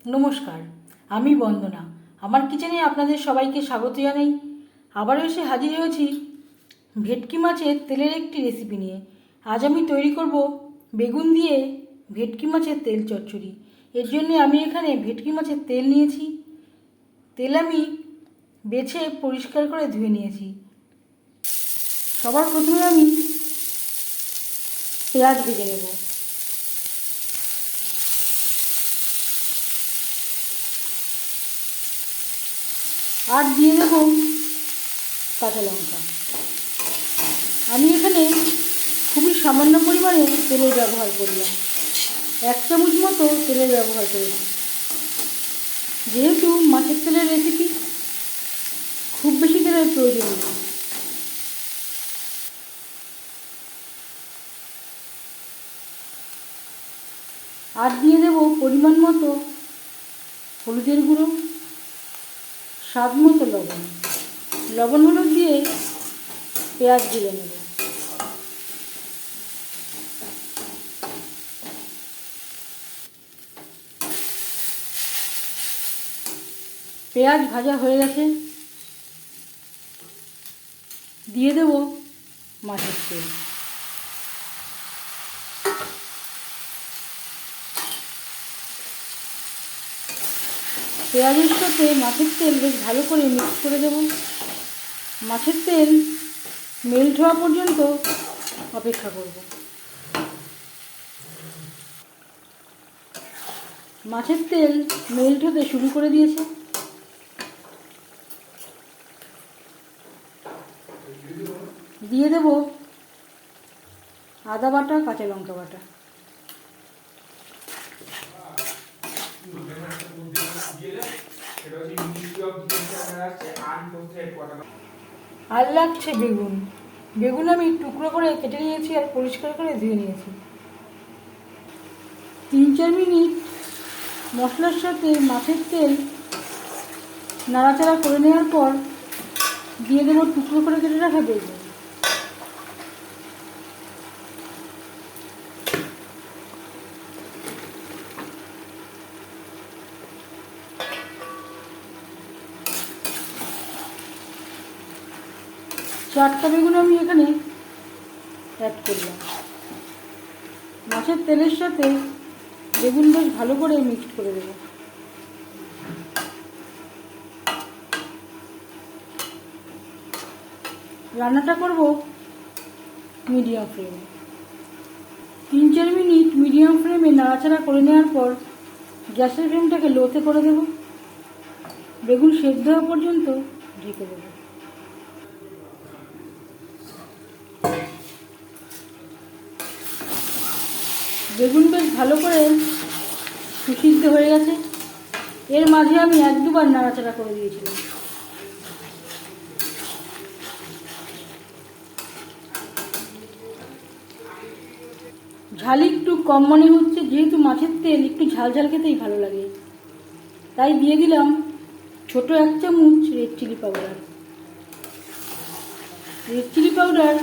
নমস্কার, আমি বন্দনা। আমার কিচেনে আপনাদের সবাইকে স্বাগত জানাই। আবারও এসে হাজির হয়েছি ভেটকি মাছের তেলের একটি রেসিপি নিয়ে। আজ আমি তৈরি করব বেগুন দিয়ে ভেটকি মাছের তেল চচ্চড়ি। এর জন্য আমি এখানে ভেটকি মাছের তেল নিয়েছি। তেল আমি বেছে পরিষ্কার করে ধুয়ে নিয়েছি। সবার প্রথমে আমি পেঁয়াজ ভেজে নেব। আর দিয়ে দেব কাঁচা লঙ্কা। আমি এখানে খুবই সামান্য পরিমাণে তেলের ব্যবহার করলাম, 1 চামচ মতো তেলের ব্যবহার করেছি। যেহেতু মাছের তেলের রেসিপি, খুব বেশি তেলের প্রয়োজন নেই। আর দিয়ে দেব পরিমাণ মতো হলুদের গুঁড়ো, স্বাদ মতো লবণ হলুদ দিয়ে পেঁয়াজ ভেজে নেব। পেঁয়াজ ভাজা হয়ে গেছে, দিয়ে দেব মাছের তেল। পেঁয়াজের সাথে মাছের তেল বেশ ভালো করে মিক্স করে দেব। মাছের তেল মেল্ট হওয়া পর্যন্ত অপেক্ষা করব। মাছের তেল মেল্ট হতে শুরু করে দিয়েছে। দিয়ে দেব আদা বাটা, কাঁচা লঙ্কা বাটা। আর লাগছে বেগুন আমি টুকরো করে কেটে নিয়েছি আর পরিষ্কার করে ধুয়ে নিয়েছি। 3-4 মিনিট মশলার সাথে মাছের তেল নাড়াচাড়া করে নেওয়ার পর দিয়ে দেবো টুকরো করে কেটে রাখা বেগুন। চারটা বেগুন আমি এখানে অ্যাড করলাম। মাছের তেলের সাথে বেগুন বেশ ভালো করে মিক্সড করে দেব। রান্নাটা করব মিডিয়াম ফ্লেমে। 3-4 মিনিট মিডিয়াম ফ্লেমে নাড়াচাড়া করে নেওয়ার পর গ্যাসের ফ্লেমটাকে লোতে করে দেব। বেগুন সেদ্ধ হওয়া পর্যন্ত ঢেকে দেব। বেগুন বেশ ভালো করে সুসিদ্ধ হয়ে গেছে। এর মাঝে আমি 1-2 বার নাড়াচাড়া করে দিয়েছিলাম। ঝাল একটু কম মনে হচ্ছে, যেহেতু মাছের তেল একটু ঝাল ঝাল খেতেই ভালো লাগে, তাই দিয়ে দিলাম ছোট 1 চামচ red chilli powder. Red chilli powder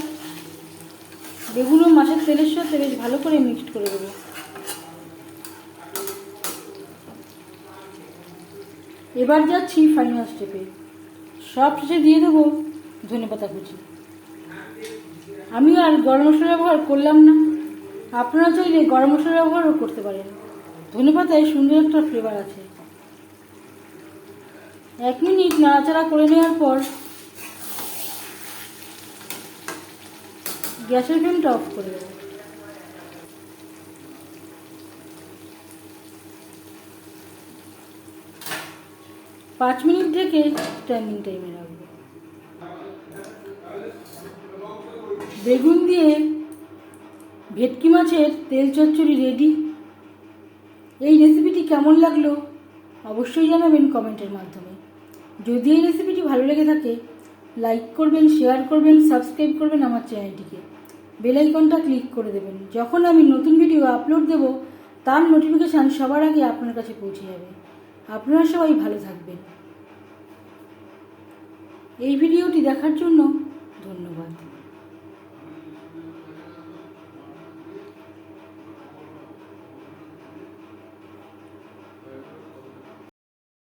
বেগুন ও মাছের তেলের সাথে বেশ ভালো করে মিক্সড করে দেবো। এবার যাচ্ছি ফাইনাল স্টেপে। সব শেষে দিয়ে দেবো ধনেপাতা কুচি। আমি আর গরম মশলা ব্যবহার করলাম না, আপনারা চাইলে গরম মশলা ব্যবহারও করতে পারেন। ধনেপাতায় সুন্দর একটা ফ্লেভার আছে। 1 মিনিট নাড়াচাড়া করে নেওয়ার পর গ্যাসের ফ্লেমটা অফ করে দেব। পাঁচ মিনিট ঢেকে স্ট্যান্ডিং টাইমে রাখবো। বেগুন দিয়ে ভেটকি মাছের তেল চচ্চড়ি রেডি। এই রেসিপিটি কেমন লাগলো অবশ্যই জানাবেন কমেন্টের মাধ্যমে। যদি এই রেসিপিটি ভালো লেগে থাকে লাইক করবেন, শেয়ার করবেন, সাবস্ক্রাইব করবেন আমার চ্যানেলটিকে। বেল আইকনটা ক্লিক করে দেবেন। যখন আমি নতুন ভিডিও আপলোড দেব তার নোটিফিকেশান সবার আগে আপনার কাছে পৌঁছে যাবে। আপনারা সবাই ভালো থাকবেন। এই ভিডিওটি দেখার জন্য ধন্যবাদ।